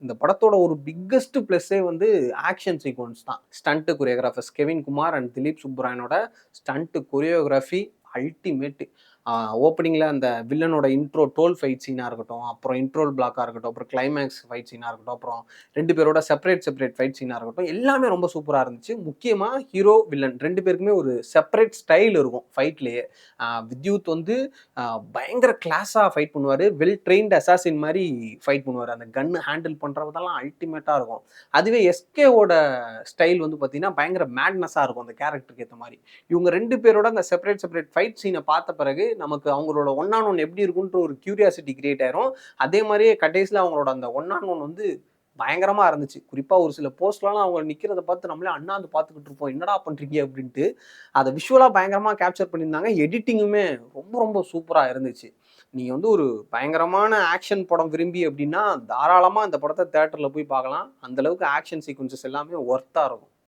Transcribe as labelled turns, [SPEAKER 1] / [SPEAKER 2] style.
[SPEAKER 1] இந்த படத்தோட ஒரு பிக்கஸ்ட் ப்ளஸ்ஸே வந்து ஆக்ஷன் சீக்வன்ஸ் தான். Stunt choreographers Kevin Kumar and Dileep சுப்புராயனோட ஸ்டண்ட் கொரியோகிராஃபி அல்டிமேட். ஓப்பனிங்ல அந்த வில்லனோட இன்ட்ரோ டோல் ஃபைட் சீனா இருக்கட்டும், அப்புறம் இன்ட்ரோல் பிளாக்கா இருக்கட்டும், அப்புறம் கிளைமேக்ஸ் ஃபைட் சீனா இருக்கட்டும், அப்புறம் 2 பேரோட செப்பரேட் ஃபைட் சீனா இருக்கட்டும், எல்லாமே ரொம்ப சூப்பரா இருந்துச்சு. முக்கியமா ஹீரோ, வில்லன் 2 பேருக்குமே ஒரு செப்பரேட் ஸ்டைல் இருக்கும் ஃபைட்லயே. வித்யூத் வந்து பயங்கர கிளாஸா ஃபைட் பண்ணுவாரு. வெல் ட்ரெயின்ட் அசாசின் மாரி ஃபைட் பண்ணுவாரு. அந்த கன் ஹேண்டில் பண்றதெல்லாம் அல்டிமேட்டா இருக்கும். அதுவே எஸ்கேவோட ஸ்டைல் வந்து பார்த்தீங்கன்னா, பயங்கர மேட்னஸா இருக்கும் அந்த கேரக்டருக்கு ஏத்த மாரி. இவங்க 2 பேரோட அந்த செப்பரேட் ஃபைட் சீன பார்த்த பிறகு, நமக்கு அவங்களோட ஒன் ஆன் ஒன் எப்படி இருக்குன்ற ஒரு கியூரியாசிட்டி கிரியேட் ஆயிரும். அதே மாரியே கடைசில அவங்களோட அந்த ஒன் ஆன் ஒன் வந்து பயங்கரமா இருந்துச்சு. குறிப்பா ஒரு சில போஸ்ட்லலாம் அவங்க நிக்கிறத பார்த்து நம்மளே அண்ணாந்து பார்த்துக்கிட்டு இருப்போம். என்னடா பண்றீங்க அப்படின்ட்டு. அத விஷுவலா பயங்கரமா கேப்சர் பண்ணியிருந்தாங்க. எடிட்டிங்குமே ரொம்ப ரொம்ப சூப்பரா இருந்துச்சு. நீங்க வந்து ஒரு பயங்கரமான ஆக்ஷன் படம் விரும்பி அப்படின்னா, தாராளமா இந்த படத்த தியேட்டர்ல போய் பார்க்கலாம். அந்த அளவுக்கு ஆக்ஷன் சீக்வென்ஸஸ் எல்லாமே ஒர்த்தா இருக்கும்.